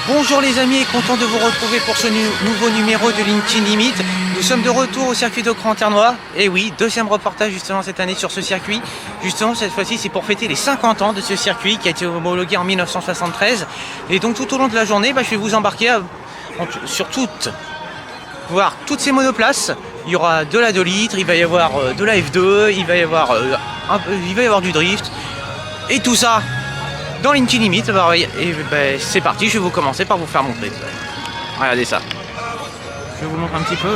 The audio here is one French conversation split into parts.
Bonjour les amis et content de vous retrouver pour ce nouveau numéro de LinkedIn Limit. Nous sommes de retour au circuit de Cran-Ternois. Et oui, deuxième reportage justement cette année sur ce circuit. Justement cette fois-ci c'est pour fêter les 50 ans de ce circuit qui a été homologué en 1973. Et donc tout au long de la journée, je vais vous embarquer sur toutes ces monoplaces. Il y aura de la 2 litres, il va y avoir de la F2, il va y avoir du drift. Et tout ça dans LinkedIn Limit. Et c'est parti, je vais vous commencer par vous faire montrer. Regardez ça. Je vous montre un petit peu.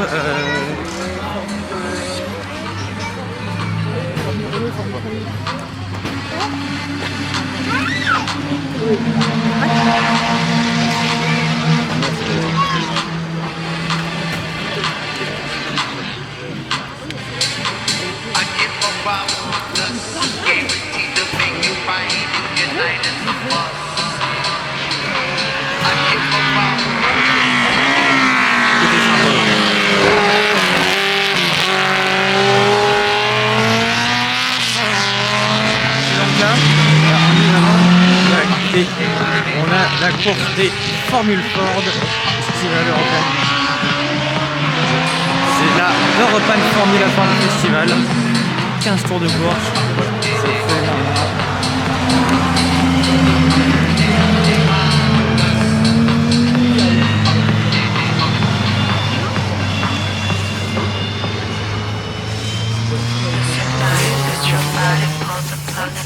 On a la course des Formule Ford, Festival European. C'est la European Formula Ford Festival. 15 tours de course. Ça fait...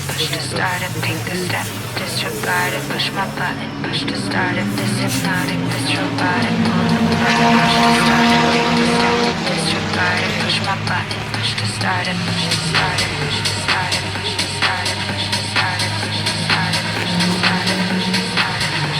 Push to start it, take a step, disregard it, push my button, push to start it, this hypnotic, disregard it, pull the plug, push to start it, take a step, disregard it, push my button, push to start it, push to start it, push to start it, push to start it, push to start it, push to start it, push to start it, push to start it, push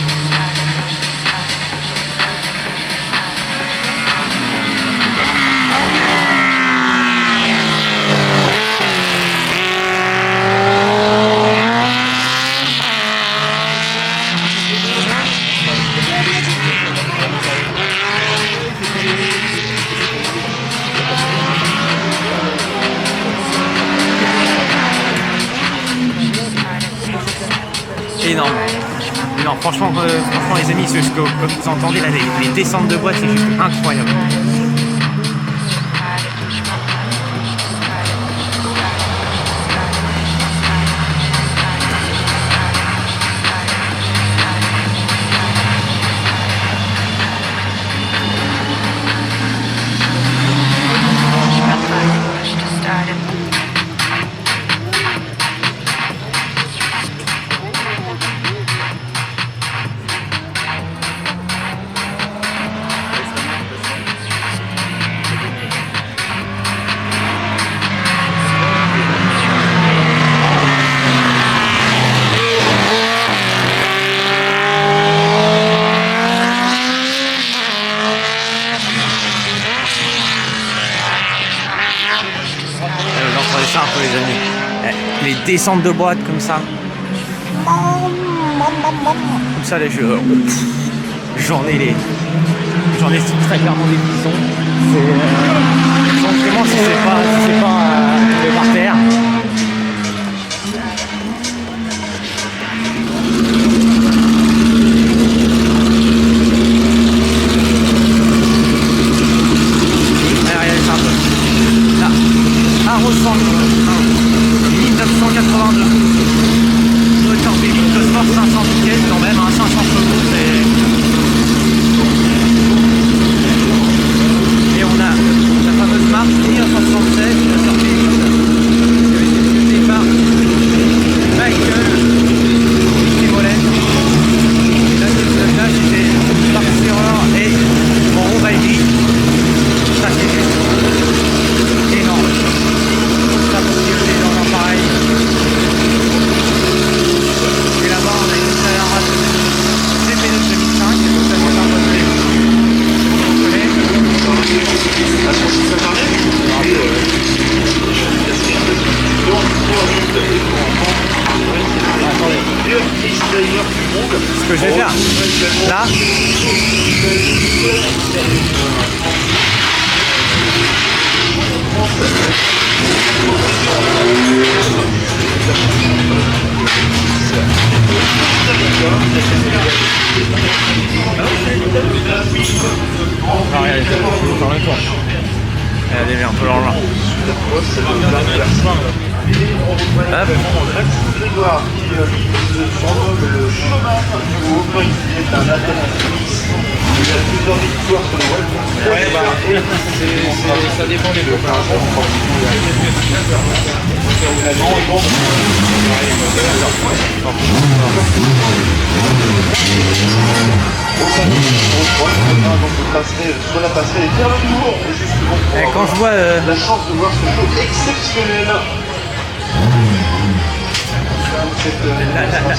to start it, push to start it, push to start it, push to start it. Énorme. Non, franchement les amis, comme vous entendez là, les descentes de boîte, c'est juste incroyable. Ça un peu les amis, les descentes de boîte comme ça, là j'en ai très clairement des frissons. Vraiment si c'est pas tombé par terre. Arrosan 1982. Moteur V8 Sport 500 piquets quand même, 500 chevaux. Et on a la fameuse marque 1976 qui a sorti qui avait été par Michael Simolen. Et là c'était Marc Serreur et Mauro Baldi. Ça c'est juste énorme. Ça fonctionne dans pareil. Et là-bas on a une accélération GP2 2005, donc ça fait un peu de ce que je vais faire là, Ah, regardez, c'est dans le tour. Regardez bien, un peu l'enjeu. Hop. Grégoire qui surnomme le chemin du haut, qui est un athlète. Il a plusieurs victoires sur le web. Ouais, bah, ça dépend des copains. Sur la passerelle est bien lourd, justement. Quand je vois La chance de voir ce show exceptionnel.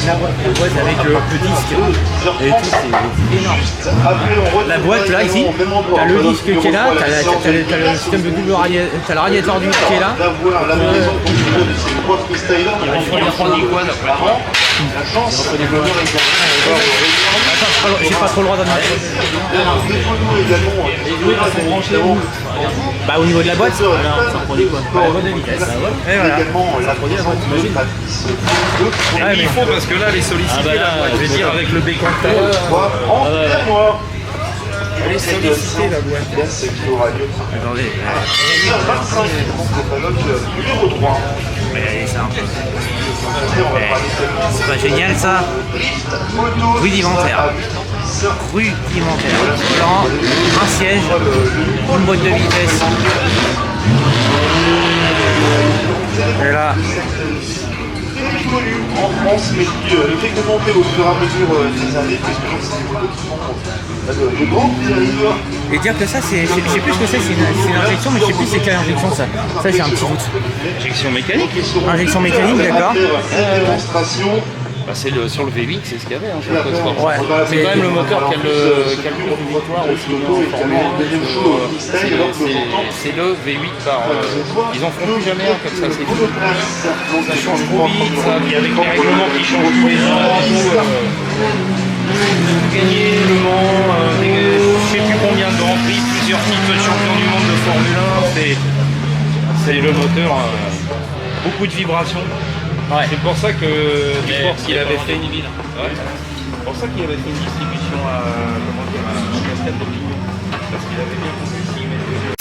la boîte avec le disque et tout, c'est énorme. La boîte là ici, t'as le disque qui est là, t'as le système de double radiateur, t'as le radiateur du qui est là. Il prend quoi d'après toi? La chance, Attends, j'ai pas trop le droit d'en mettre. Bah au niveau de la boîte, ça produit quoi? La boîte de vitesse. Et voilà. Ça produit la boîte, t'imagines? Ah, mais il faut parce que là les sollicités, là, je vais dire avec le bécon que t'as, elle est sollicitée la boîte. Attendez, numéro 3. mais allez, ça un peu. C'est pas génial ça? Rudimentaire. Rudimentaire. Volant, un siège, une boîte de vitesse. Et là. Connu en France, mais qui ne fait que monter au fur et à mesure des années, puisque c'est des motos qui font de grands plaisirs. Et dire que ça, je sais plus ce que c'est une injection, mais je sais plus c'est quelle injection ça. Ça, j'ai un petit doute. Injection mécanique. Injection mécanique, d'accord. Démonstration. Bah, c'est sur le V8, c'est ce qu'il y avait sur le code sport. Ouais. C'est quand même le moteur qui a le plus de victoire aussi en Formule 1. C'est le V8 par. Ils en feront plus jamais un comme ça, c'est fou. Ça change trop vite, ça, puis avec les règlements qui changent tous les ans, gagner le Mans, je sais plus combien de Grands Prix, plusieurs titres de champion du monde de Formule 1, c'est le moteur, beaucoup de vibrations. Ouais. C'est pour ça que il avait fait une ville. Ouais. C'est pour ça qu'il avait fait une distribution à Cascade de Pignon. Parce qu'il avait bien compris s'il mettait.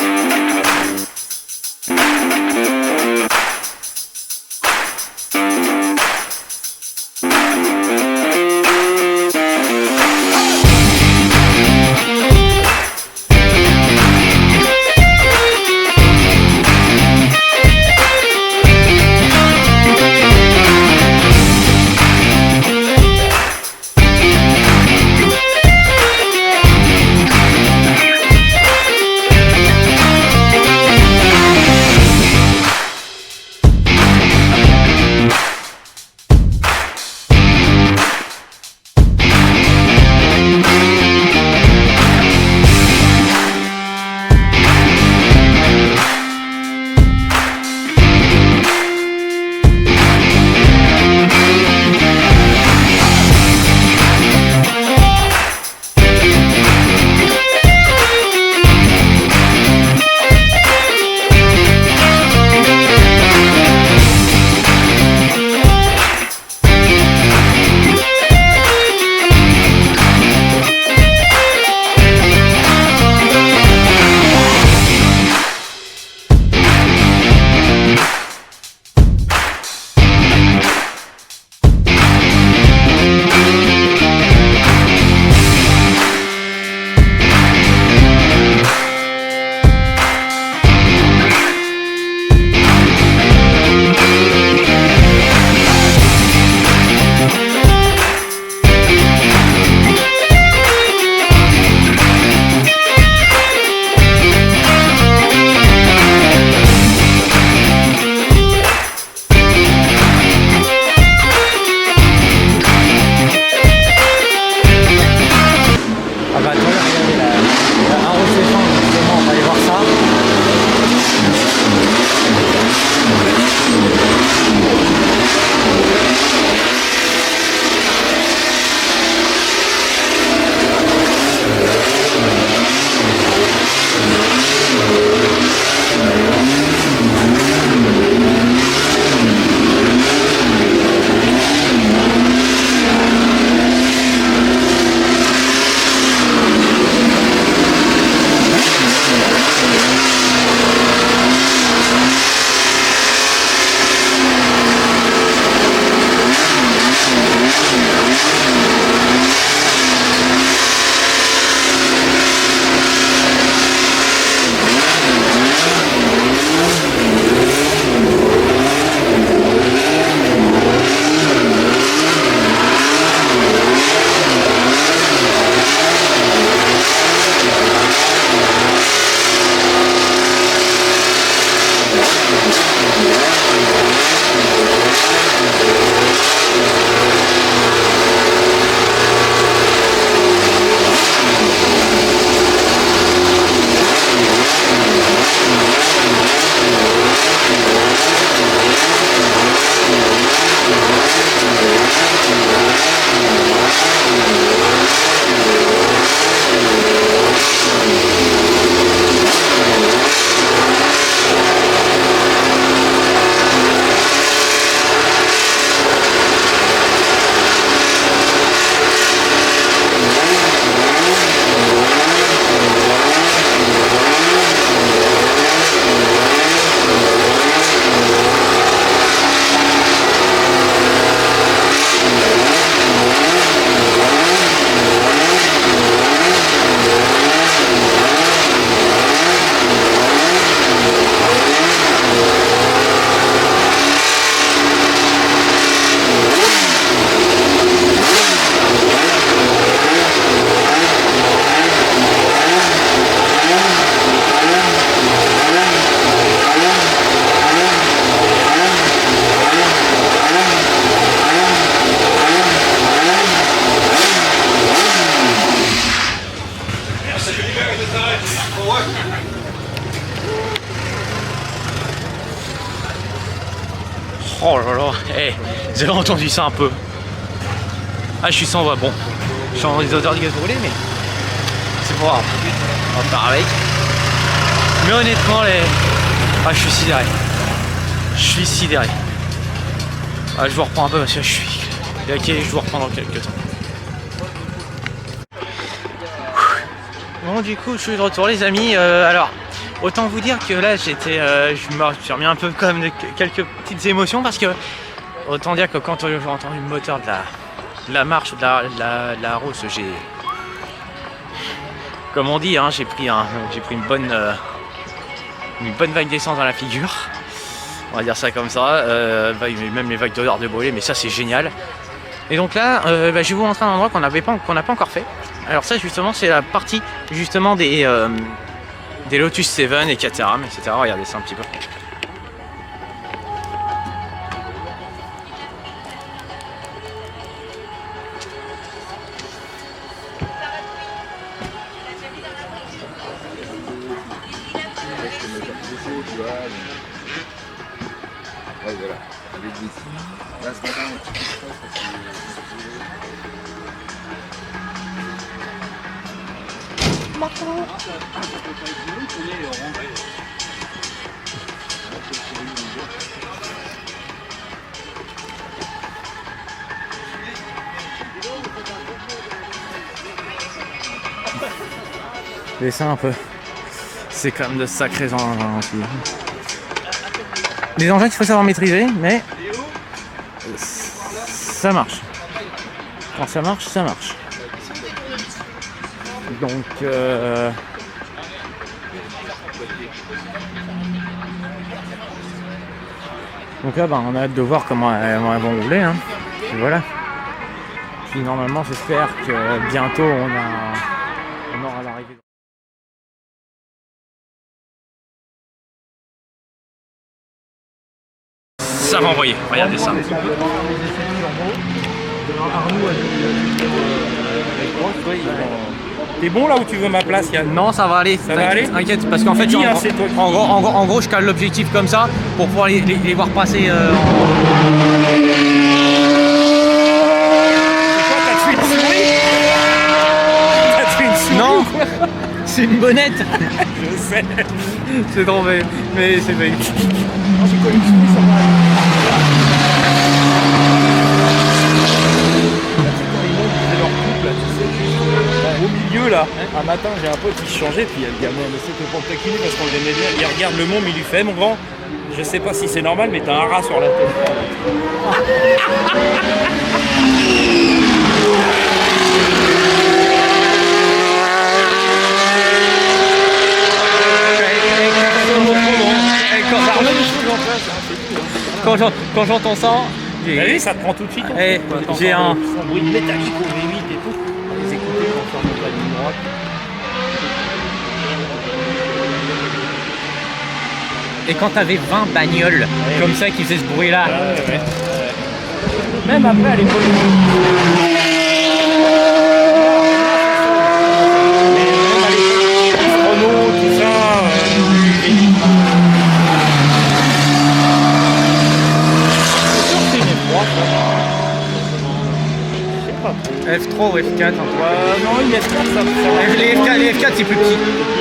Oh là là, hey, vous avez entendu ça un peu? Ah, je suis sans voix, bon. Je suis en des odeurs de gaz brûlé, mais c'est pas grave. On va faire avec. Mais honnêtement, ah, je suis sidéré. Je suis sidéré. Ah, je vous reprends un peu parce que je suis... Ok, je vous reprends dans quelques temps. Bon, du coup, je suis de retour, les amis. Alors, autant vous dire que là, j'étais... je me suis remis un peu quand même de quelques petites émotions parce que... Autant dire que quand j'ai entendu le moteur de la marche, de la Rose, j'ai... Comme on dit, hein, j'ai pris une bonne vague d'essence dans la figure. On va dire ça comme ça. Même les vagues d'odeur de brûlé, mais ça c'est génial. Et donc là, je vais vous montrer un endroit qu'on n'a pas encore fait. Alors ça justement, c'est la partie justement des Lotus 7 et Caterham, etc. Regardez ça un petit peu. Ouais, voilà. Avec des signes. Là, ce matin, on fait ça, Et ça un peu. C'est quand même de sacrés engins aussi. Des engins qu'il faut savoir maîtriser, mais ça marche. Quand ça marche, ça marche. Donc là, on a hâte de voir comment elles vont rouler. Hein. Et voilà. Puis normalement, j'espère que bientôt on aura l'arrivée. Ça va envoyer, regardez ça. T'es bon là où tu veux ma place, Yann? Non, ça va aller. Ça va aller? T'inquiète, parce qu'en fait, Dis, hein, c'est toi qui- en gros, je cale l'objectif comme ça pour pouvoir les voir passer. T'as tué une souris? T'as tué une souris? Non, c'est une bonnette. Je sais. C'est trop, mais c'est pas. Au milieu là, un matin j'ai un pote qui se changeait, puis il y a le gamin, mais c'était pour le taquiner parce qu'on l'aimait bien. Il regarde le môme, il lui fait mon grand, je sais pas si c'est normal, mais t'as un rat sur la tête. Quand j'entends ça, T'as vu, ça te prend tout de suite. j'ai un. Son bruit de métallique au V8 et tout. On les écouter quand on remonte la ligne droite. Et quand t'avais 20 bagnoles comme ça qui faisaient ce bruit là. Ouais. Même après à l'époque. Renault, tout ça. F3 ou F4 un peu. Non, une F4, ça va. Les F4 c'est plus petit. Et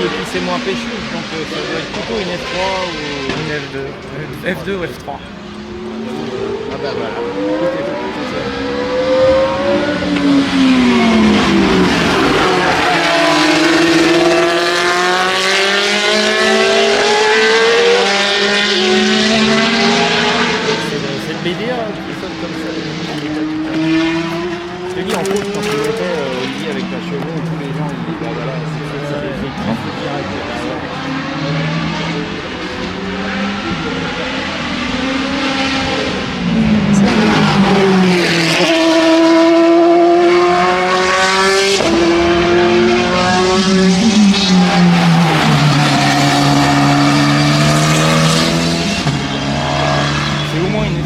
puis c'est moins péchu, donc ça doit être plutôt une F3 ou Une F2 ou F3. Ah bah voilà. C'est le BDA qui sonne comme ça. Je te dis, en gros, quand tu mettais Olivier avec ta chevaux, tous les gens, ils disaient, bah voilà, c'est des écrans direct. C'est au moins une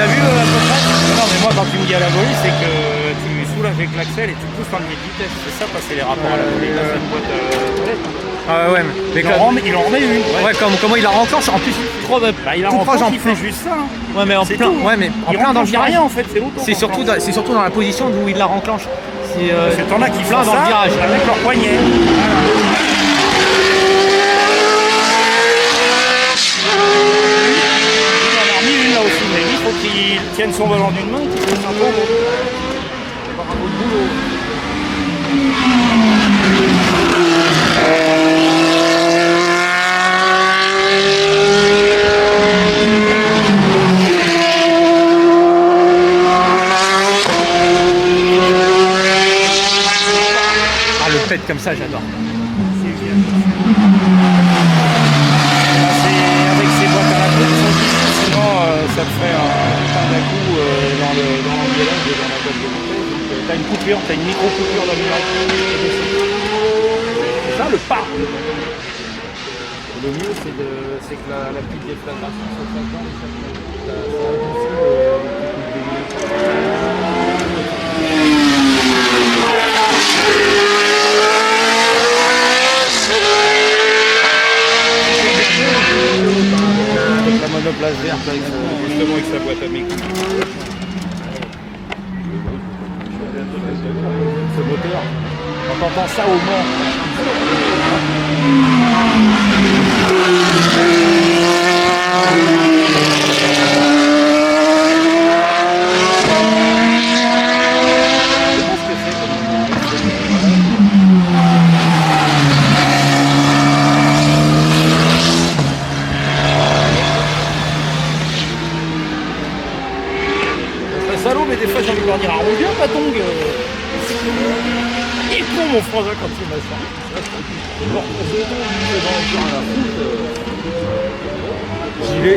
t'as vu à peu près? Non, mais moi, quand tu me dis à la volée, c'est que tu soulages avec l'axel et tu pousses dans le pied de vitesse. C'est ça, passer les rapports à la volée. Là, c'est une boîte Ah ouais, mais il en remet une. ouais, comment il la renclenche en plus trop Bah, il a tout proche rencontre, en il fait plus. juste ça. Hein. Ouais, mais en C'est plein, tout. ouais, mais en Il plein dans le renclenche virage. rien en fait, c'est l'auto. C'est surtout dans la position d'où il la renclenche. C'est Parce que t'en as qui plein font dans le ça virage. avec leur poignet. Il en a remis une là aussi, mais lui, il faut qu'il tienne son volant d'une main et qu'il fasse un peu. Bravo de boulot. Ah, le pet comme ça, j'adore. C'est avec ces boîtes à la coupe, sinon ça te fait un coup dans l'engrenage et dans la boîte de montée. Donc t'as une coupure, t'as une micro-coupure d'allumage. C'est ça le pas. Le mieux c'est que la petite déflagration se fasse dans les chapitres. Ça adoucit avec la monoplace verte, justement avec sa boîte à micro. Ce moteur, quand t'entends ça au Mans, salaud, mais des fois j'ai envie de leur dire ah, on vient pas donc il est con mon frangin quand il m'a ça.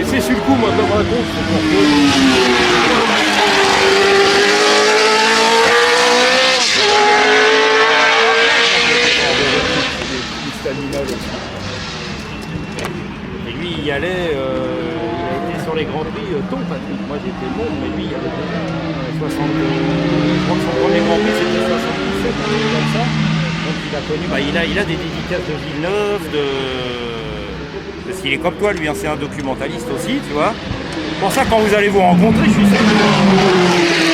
C'est sur le coup moi comme raconte, c'est pour que. Et lui il y allait, il a été sur les grands prix, ton Patrick, moi j'étais bon, mais lui il y avait 60, je crois que son premier grand prix c'était 77, un truc comme ça. Donc il a connu, bah, il a des dédicaces de Villeneuve, parce qu'il est comme toi lui, hein, c'est un documentaliste aussi, tu vois. Pour ça quand vous allez vous rencontrer, je suis sûr que...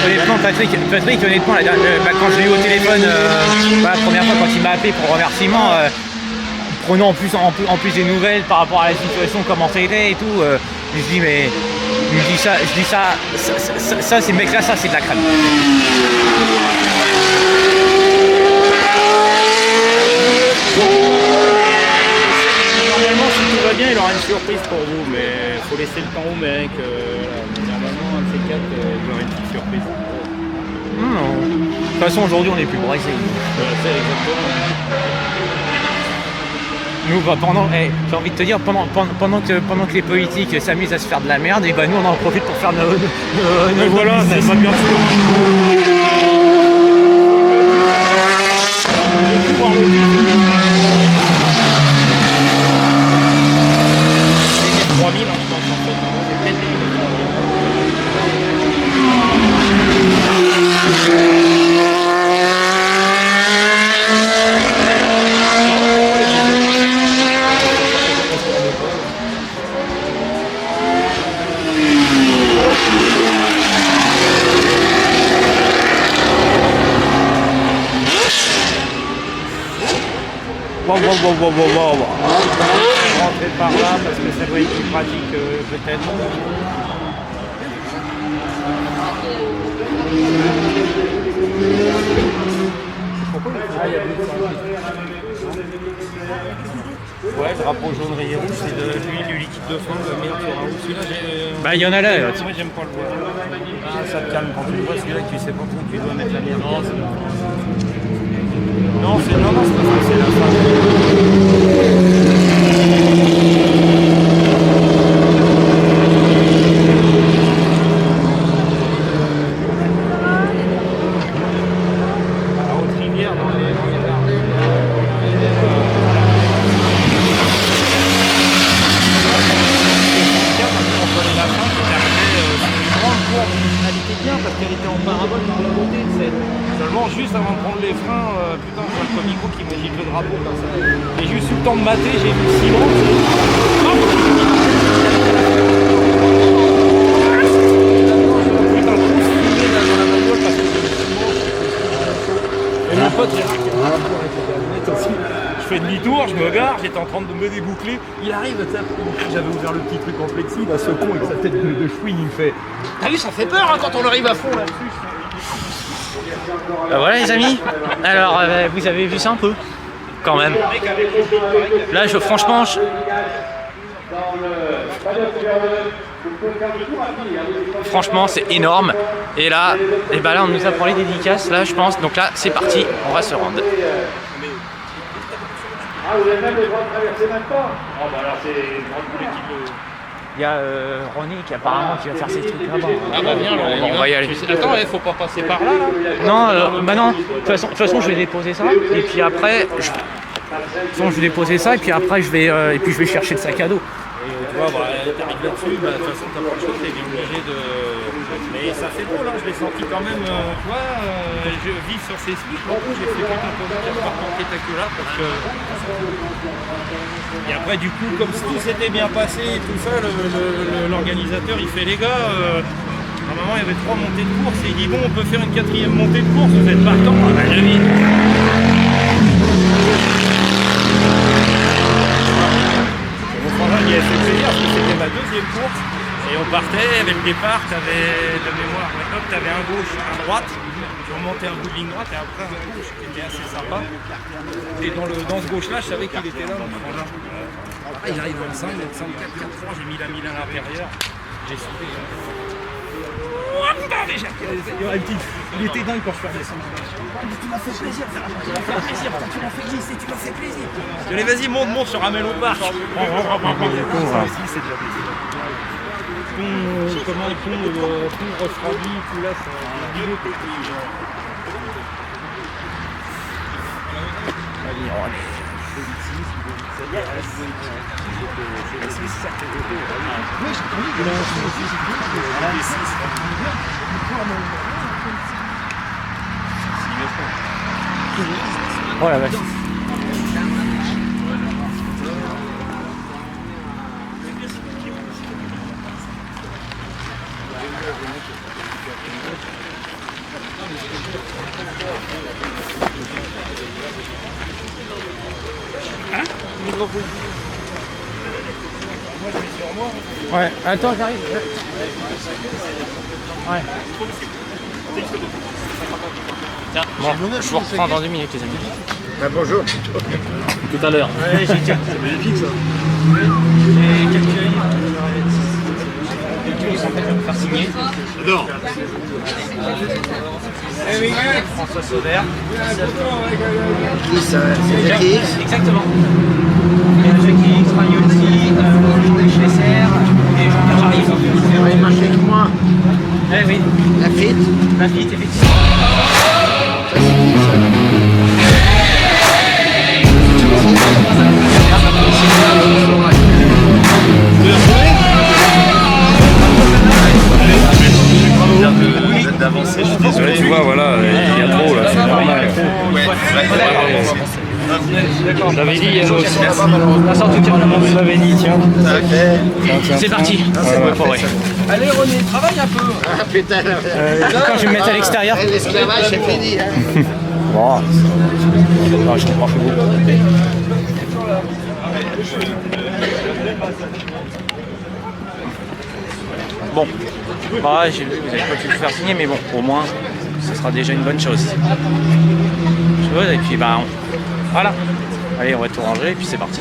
Honnêtement, Patrick, honnêtement, quand je l'ai eu au téléphone, la première fois quand il m'a appelé pour remerciement, prenons en plus des nouvelles par rapport à la situation, comment c'était et tout. Je dis mais, ça, ces mecs-là, ça c'est de la crème. Normalement, si tout va bien, il aura une surprise pour vous, mais il faut laisser le temps aux mecs. Normalement, un de ces quatre, il y aura une petite surprise. Non. De toute façon, aujourd'hui, on est plus pressés. C'est exactement. Nous, j'ai envie de te dire, pendant que les politiques s'amusent à se faire de la merde, et nous, on en profite pour faire nos voilà, business. c'est pas bien sûr. 3000 en France, en fait. C'est peut-être Wow. rentrer par là parce que ça doit être plus pratique peut-être. Ouais, drapeau jaune rayé rouge, c'est de l'huile du liquide de fond, le meilleur sera rouge. Celui-là, Bah, il y en a là. moi, j'aime pas le voir. Ah, ça te calme quand tu le vois, celui-là, tu sais pas trop que tu dois mettre la merde. Non, c'est pas ça, c'est la fin. À Haute-Rivière, dans les jardins. vraiment juste avant de prendre les freins, putain, je vois le comico qui m'agite le drapeau comme ça. Et j'ai juste eu le temps de mater, j'ai vu Simon. Putain, trop fumé là dans la bagnole parce que et mon pote, j'ai raqué un rapport avec la camionnette aussi. Je fais demi-tour, je me gare, j'étais en train de me déboucler. Il arrive, tu sais, j'avais ouvert le petit truc en plexi, là, ce con avec sa tête de chouine, il me fait. T'as vu, ça fait peur hein, quand on arrive à fond là-dessus. Voilà les amis, alors vous avez vu ça un peu, quand même. Là franchement, franchement c'est énorme. Et là, là on nous apprend les dédicaces, là je pense, donc là c'est parti, on va se rendre. Ah, vous avez même le droit de traverser maintenant? Oh bah alors c'est l'équipe. Il y a René qui apparemment qui va faire ses trucs là-bas. Ah bah viens, on va y aller. Attends, faut pas passer par là. Non, bah non. De toute façon, je vais déposer ça. Et puis après, je vais déposer ça. Et puis après, je vais chercher le sac à dos. Et tu vois, bah, t'arrives là-dessus, bah, de toute façon, t'as pas le choix, t'es bien obligé de. Mais ça fait drôle, hein, je l'ai senti quand même. Tu vois, je vis sur ces suites. En plus, j'ai fait tout un peu de spectaculaire parce que. Et après, du coup, comme tout s'était bien passé et tout ça, l'organisateur il fait les gars. Normalement, il y avait 3 montées de course et il dit bon, on peut faire une 4e montée de course, vous êtes partant? Ah bah, je vis. Il a fait plaisir parce que c'était ma 2e course et on partait avec le départ, t'avais de mémoire, hop, t'avais un gauche, un droite, tu remontais un bout de ligne droite et après un gauche qui était assez sympa. Et dans ce gauche là, je savais qu'il était là. Il arrive en 5, 4, 4, j'ai mis la mine à l'intérieur, j'ai sauté. Oh putain déjà! Il était dingue quand je fais descendre. Tu m'as fait plaisir, tu m'as fait glisser, tu m'as fait plaisir. Allez vas-y, monte sur Amel au parc. Ça aussi c'est déjà plaisir. Comment pont refroidi, tout là, c'est un milieu. Allez, on est. Oh la vache. Ouais, attends, j'arrive. Ouais. Tiens, bon, je vous reprends dans 2 minutes, les amis. Ah, bonjour. Tout à l'heure. Ouais, j'ai tiens. C'est magnifique ça. J'ai quelques livres. En fait, je vais me faire signer. J'adore. François Sauvert. Qui ça? C'est Jackie X? Exactement. Il y a Jackie X, Ragnotti, Schlesser et Jean-Pierre Jarry. Vous avez marché avec moi. Eh oui, La FIT? la fille, effectivement. Vous êtes d'avancer, je suis désolé. Tu vois, voilà, il y a trop là, c'est normal. Je l'avais dit, il y a l'autre. Ça, en tout cas, Je l'avais dit, tiens. c'est parti. Allez René, travaille un peu. Ah putain. Quand je vais me mettre à l'extérieur. L'esclavage c'est fini. Hein. Bon. Non, je comprends plus beaucoup. Bon, bah, j'ai vu que vous n'avez pas pu le faire signer, mais bon, au moins, ce sera déjà une bonne chose. Et puis, bah, voilà. Allez, on va tout ranger, et puis c'est parti.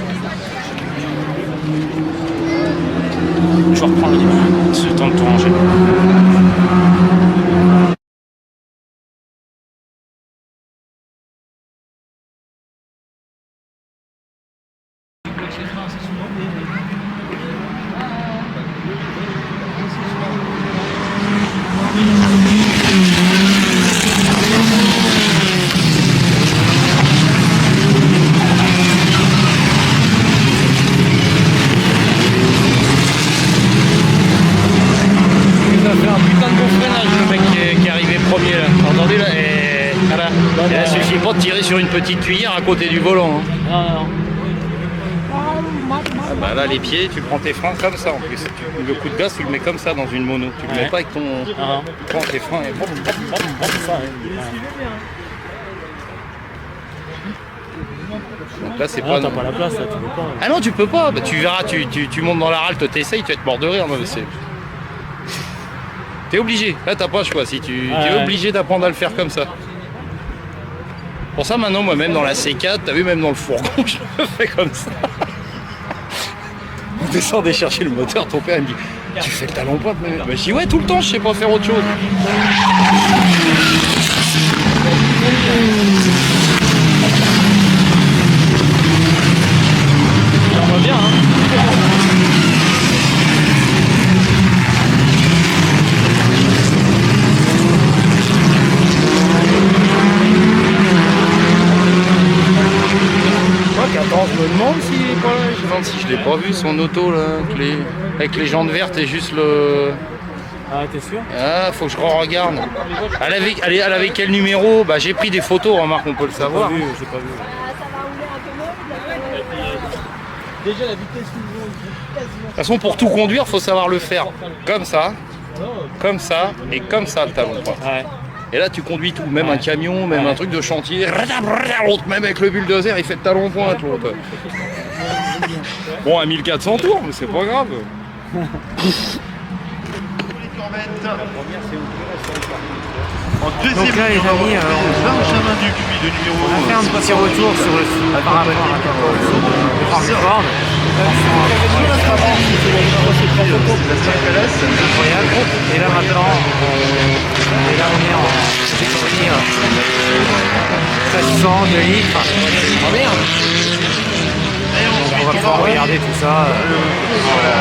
Je vais reprendre ce temps de tout ranger. Voilà. Et là, il suffit pas de tirer sur une petite cuillère à côté du volant. Hein. Non. Ah bah là, les pieds, tu prends tes freins comme ça en plus. Le coup de gaz, tu le mets comme ça dans une mono. Tu le mets pas avec ton. Tu prends tes freins et donc là, c'est pas. T'as pas la place, là, tu peux pas. Ah non, tu peux pas. Bah, tu verras, tu montes dans la halte, t'essayes, tu vas être mort de rire. Non, mais t'es obligé. Là, t'as pas le choix. Si tu es obligé d'apprendre à le faire comme ça. Pour ça, maintenant, moi-même dans la C4, t'as vu, même dans le fourgon, je le fais comme ça. On descendait chercher le moteur, ton père il me dit tu fais le talon pointe mais je dis ouais tout le temps je sais pas faire autre chose. On voit bien Attends, je me demande s'il est pas là. Je me demande si je l'ai pas vu son auto là, avec les jantes vertes et juste le. Ah, t'es sûr? Ah, faut que je regarde. Elle avait quel numéro? Bah j'ai pris des photos, remarque, on peut le savoir. J'ai pas vu. Déjà la vitesse De toute façon, pour tout conduire, faut savoir le faire comme ça et comme ça le talon. Ouais. Et là, tu conduis tout, même un camion, même un truc de chantier. L'autre, même avec le bulldozer, il fait le talon pointe, l'autre. Bon, à 1400 tours, mais c'est pas grave. En deuxième Donc là, les numéro, amis, Benjamin Dupuis, le numéro on a fait un petit retour sur le par rapport à la Ford. Sébastien Calas. Incroyable. Et là maintenant, on est en série 700 de litres. Oh merde. On va pouvoir regarder tout ça. Sur la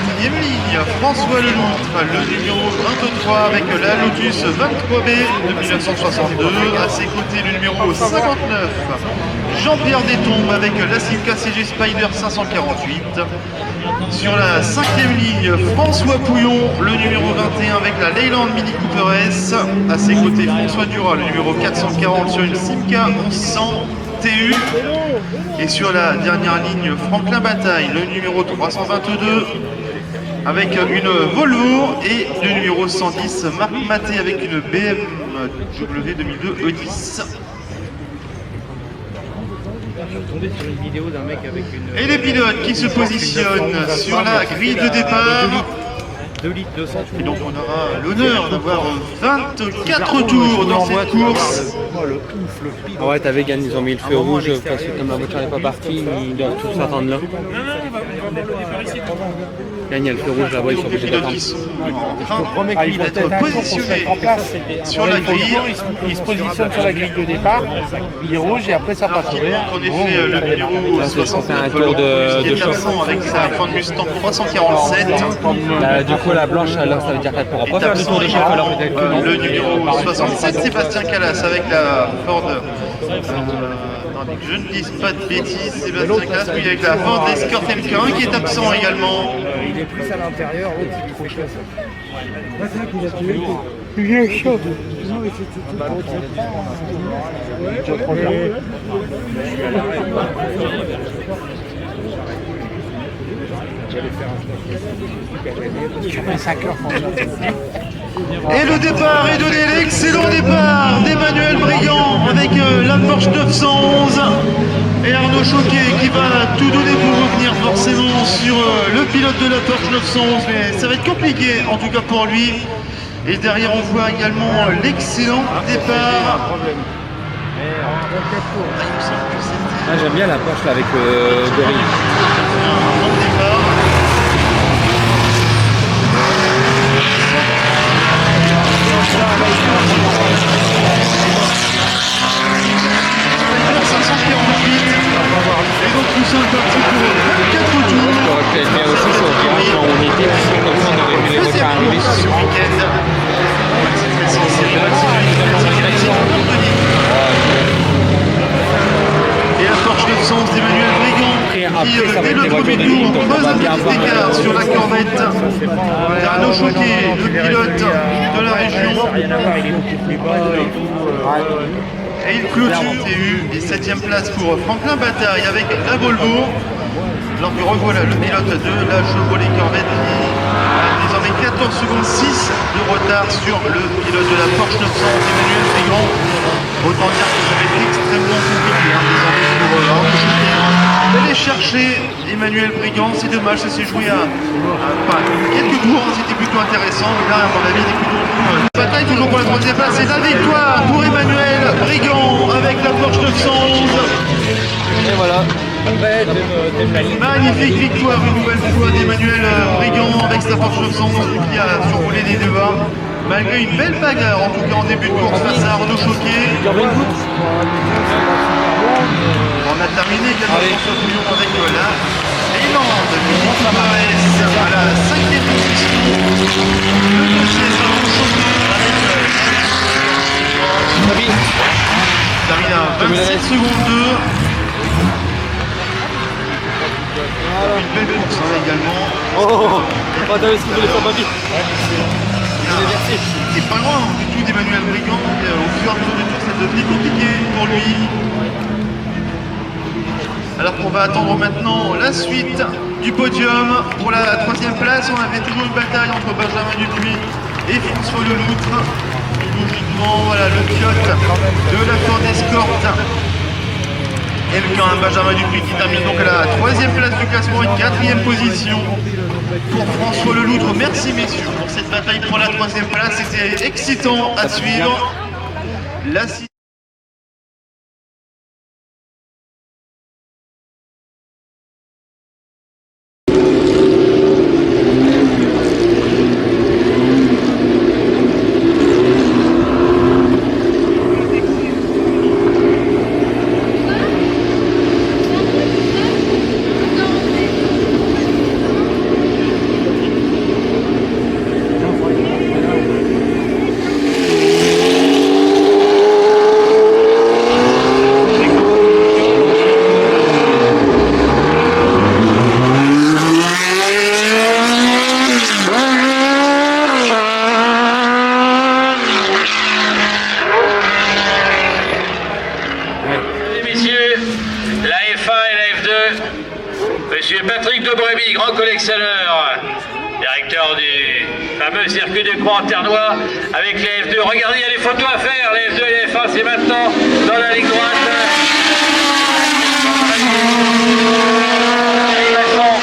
quatrième ligne, François Leloutre, le numéro 23 avec la Lotus 23B de 1962. À ses côtés, le numéro 59, Jean-Pierre Détombe avec la Simca CG Spider 548. Sur la cinquième ligne, François Pouillon, le numéro 21 avec la Leyland Mini Cooper S. À ses côtés, François Duras, le numéro 440 sur une Simca 1100 TU. Et sur la dernière ligne, Franklin Bataille, le numéro 322 avec une Volvo et le numéro 110, Marc Maté avec une BMW 2002 E10. Et les pilotes qui se positionnent sur la grille de départ. 2 litres 200. Et donc on aura l'honneur d'avoir 24 tours dans cette course. Ouais, t'as vegan, ils ont mis le feu rouge parce que comme la voiture n'est pas partie, ils doivent tous attendre là. Là, il y a le feu rouge là-bas, ils sont Les obligés pilotes d'attendre. qui sont en train d'être positionnés sur la grille. Il se positionne sur la grille de départ, il est rouge et après ça passe. En effet, le numéro Là, c'est 69 un tour de chauffe. avec sa Ford Mustang 347. Bah, du coup, la blanche, alors ça veut dire qu'elle pourra pas faire le tour de chauffe alors peut-être que non. Le numéro 67, Sébastien Calas avec la Ford. Attendez que je ne dise pas de bêtises, Sébastien Calas, puis avec la Ford Escort MK1 qui est absent également. Il est plus à l'intérieur, l'autre il est trop chaud. Et le départ est donné, l'excellent départ d'Emmanuel Brigand avec la Porsche 911 et Arnaud Choquet qui va tout donner pour revenir forcément sur le pilote de la Porsche 911, mais ça va être compliqué en tout cas pour lui. Et derrière on voit également l'excellent départ. Ah, j'aime bien la Porsche là avec Gorille. Et donc nous sommes partis pour 24 tours. Ça aurait pu être bien aussi sur le virage quand on était, parce que comme ça on aurait vu les voitures arriver. Ce week-end. Et la Porsche 911 d'Emmanuel Brigand. Après qui, dès le premier tour, creuse un petit écart sur la corvette. Arnaud Choquet, le pilote de la région. Rien à voir, il est beaucoup plus bas et tout. Et il clôture TU et 7ème place pour Franklin Bataille avec la Volvo. Alors que revoilà le pilote de la Chevrolet Corvette qui a désormais 14 secondes 6 de retard sur le pilote de la Porsche 900, Emmanuel Brigand. Autant dire que ça va être extrêmement compliqué désormais pour Arnaud Choquet d'aller chercher Emmanuel Brigand. C'est dommage, ça s'est joué à quelques tours, c'était plutôt intéressant. Mais là, à mon avis, des coups de bataille toujours pour la 3e place. C'est la victoire pour Emmanuel Brigand avec la Porsche 911. Et voilà. Magnifique victoire une nouvelle fois d'Emmanuel Brigand avec sa Porsche 911 qui a survolé les débats. Malgré une belle bagarre en tout cas en début de course face à Arnaud Choquet. On a terminé également François Bouillon avec la Leyland de Philippe Tavares à la 5e position. Le deuxième Arnaud Choquet avec terminé à 27 secondes 2. Une belle course également. Oh, t'as vu ce qu'il voulait faire, papy? Il n'est pas loin du tout d'Emmanuel Brigand. Au fur et à mesure du tour, ça devenait compliqué pour lui. Alors qu'on va attendre maintenant la suite du podium. Pour la 3e place, on avait toujours une bataille entre Benjamin Dupuis et François Leloutre. Logiquement, voilà, le pilote de la Ford Escort. Et le Benjamin Dupuis qui termine donc à la 3e place du classement et 4e position pour François Leloutre. Merci messieurs pour cette bataille pour la 3e place. C'était excitant à suivre. Monsieur Patrick de Brémy, grand collectionneur, directeur du fameux circuit de Croix-en-Ternois avec les F2. Regardez, il y a des photos à faire, les F2 et les F1, c'est maintenant dans la ligne droite.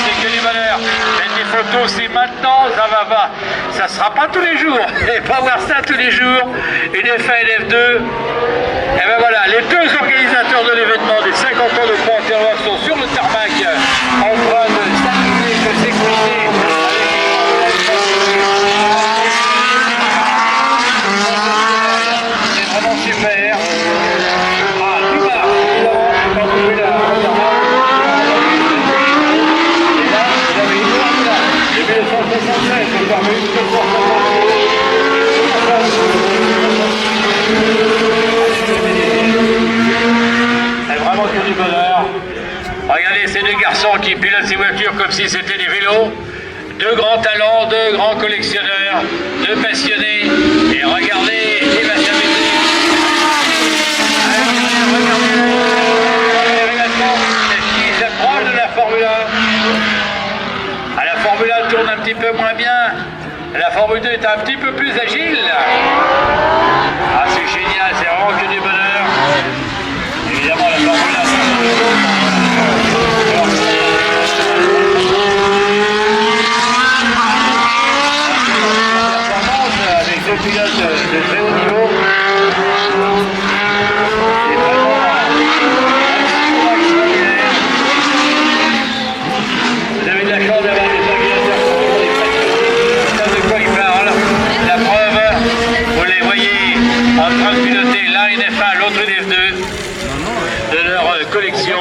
C'est que du bonheur. Faites des photos, c'est maintenant, ça sera pas tous les jours. Et pas voir ça tous les jours. Une F1 et une F2. Et ben voilà, les deux organisateurs de l'événement des 50 ans de Croix-en-Ternois sont sur le tarmac en train de s'amuser de sécurité. C'est vraiment super. Ah, tout bas, évidemment, on va trouver la et là, vous avez une fois là, depuis 1976, c'est parmi une seule porte. C'est vraiment que du bonheur. Regardez ces deux garçons qui pilotent ces voitures comme si c'était des vélos. Deux grands talents, deux grands collectionneurs, deux passionnés. Et regardez, il va s'amuser. Regardez les révélations. Qui s'approche de la Formule 1. Ah, la Formule 1 tourne un petit peu moins bien. La Formule 2 est un petit peu plus agile. Ah, c'est génial, c'est vraiment que du bonheur. Évidemment, la Formule 1, avec deux pilotes de très haut niveau. C'est vraiment extraordinaire. Vous avez de la chance d'avoir des organisateurs qui savent de quoi ils parlent. La preuve, vous les voyez en train de piloter l'un une F1, l'autre une F2 de leur collection.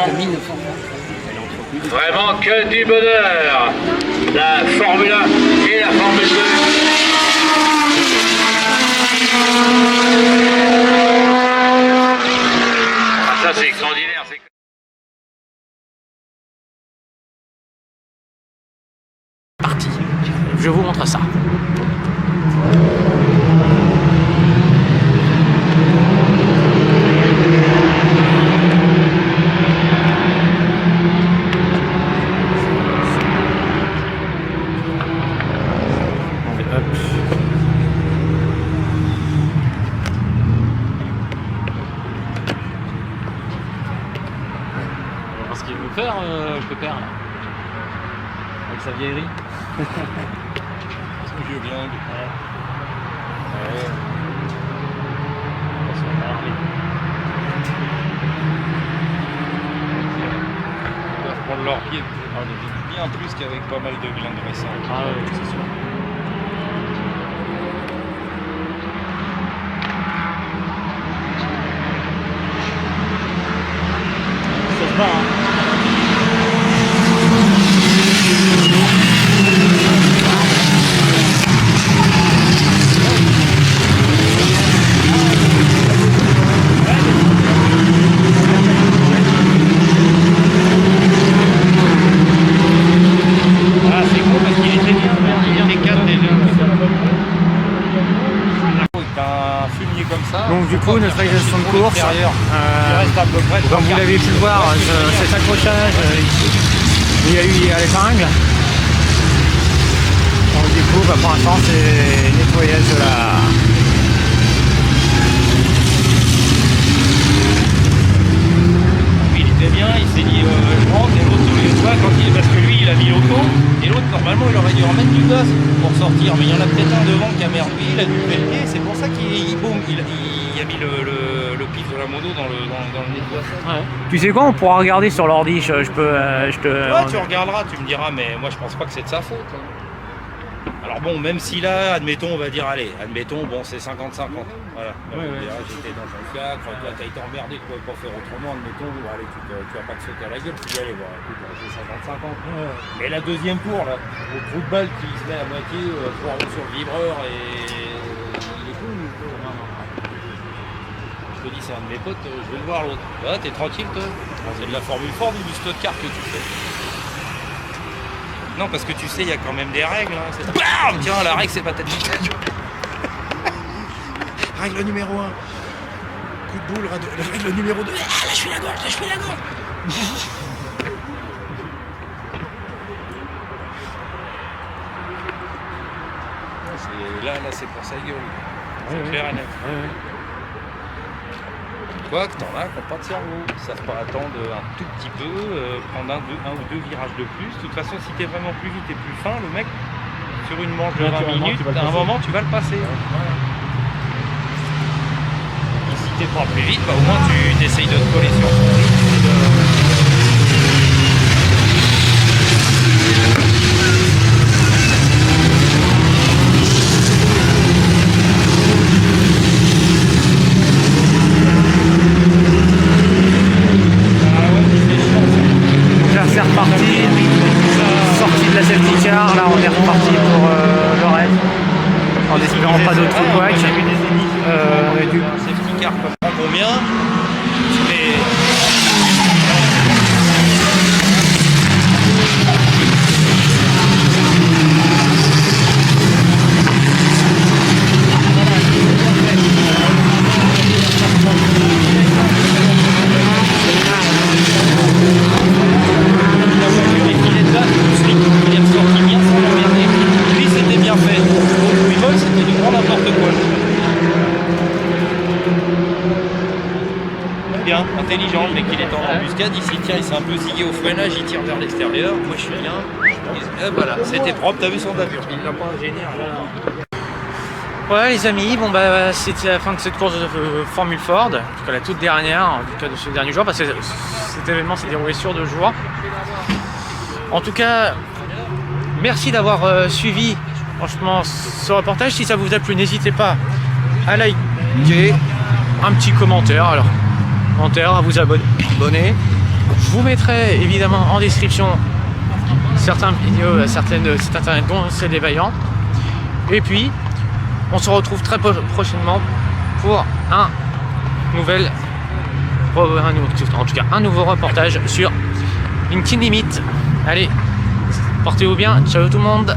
Vraiment que du bonheur. La Formule 1 et la Formule 2. Ah, ça c'est extraordinaire. je vous montre ça. Ce qu'il veut faire, le père là. Avec sa vieillerie. Son vieux blingue. Ouais. Son Harley. Ils doivent prendre leur pied bien plus qu'avec pas mal de glingues récentes. Ah ouais, c'est sûr. Ça se bat, hein. Donc du coup, notre régulation de course, comme vous l'avez pu le voir, cet accrochage, il y a eu à l'épingle. Donc du coup, pour l'instant, c'est nettoyage de la... Il était bien, il s'est dit je rentre et l'autre tu vois quand il... parce que lui il a mis l'auto et l'autre normalement il aurait dû remettre du gaz pour sortir, mais il y en a peut-être un devant qui a merdé, il a dû lever le pied, c'est pour ça qu'il a mis le pif de la moto dans le nettoyage. Ouais. Tu sais quoi, on pourra regarder sur l'ordi, je peux... Ouais, tu regarderas, tu me diras, mais moi je pense pas que c'est de sa faute. Alors bon, même si là, admettons, on va dire, allez, admettons, bon, c'est 50-50. Voilà. Ouais, j'étais dans un fiacre, toi, t'as été emmerdé, tu pouvais pas faire autrement, admettons, allez, tu vas pas te sauter à la gueule, tu dis, allez, bon, écoute, c'est 50-50. Ouais. Mais la deuxième tour, là, au trou de balle qui se met à moitié, 3 roues sur le vibreur et il est cool. Je te dis, c'est un de mes potes, je vais le voir l'autre. Ah, t'es tranquille, toi. C'est de la Formule Ford ou du Stock-Car que tu fais. Non, parce que tu sais, il y a quand même des règles. Hein. Bam, tiens, la règle, c'est pas ta vitesse. Règle numéro 1. Coup de boule, règle numéro 2. Ah, là, je fais la gorge, là, je fais la gorge. Là, c'est pour sa gueule. C'est clair et net. Quoi que t'en as qui n'ont pas de cerveau, ils ne savent pas attendre un tout petit peu, prendre un ou deux virages de plus. De toute façon, si t'es vraiment plus vite et plus fin, le mec, sur une manche de 20 minutes, à un moment, tu vas le passer. Et si t'es pas plus vite, bah, au moins tu essayes de te coller sur son rythme. C'est reparti, sortie de la safety car, là on est reparti pour le reste, en espérant pas d'autres couacs. On a dû safety car combien, mais... Intelligent, le mec il est en embuscade, il s'y tient, il s'est un peu zigué au freinage, il tire vers l'extérieur, moi je suis bien, et voilà, c'était propre, t'as vu son bavure, il l'a pas gêné. Ouais les amis, bon bah c'était la fin de cette course de Formule Ford, en tout cas la toute dernière, en tout cas de ce dernier jour, parce que cet événement s'est déroulé sur 2 jours. En tout cas, merci d'avoir suivi franchement ce reportage, si ça vous a plu n'hésitez pas à liker, un petit commentaire, à vous abonner. Je vous mettrai évidemment en description certaines vidéos, certaines sites internet dont c'est des vaillants. Et puis on se retrouve très prochainement pour un nouveau reportage sur LinkedIn Limit. Allez, portez-vous bien, ciao tout le monde.